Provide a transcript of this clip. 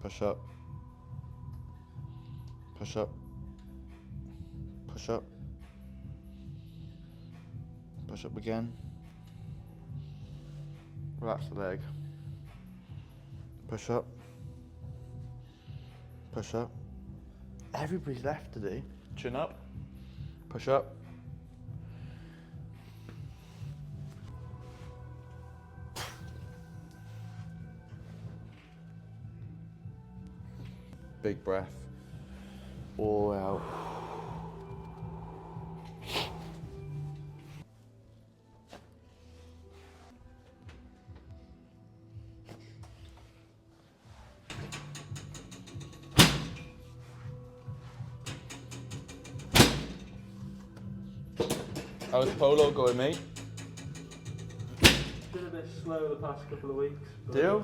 Push up. Push up. Push up. Push up again. Relax the leg. Push up. Push up. Everybody's left to do. Chin up. Push up. Big breath. All out. How's polo going, mate? Been a bit slow the past couple of weeks. Deal?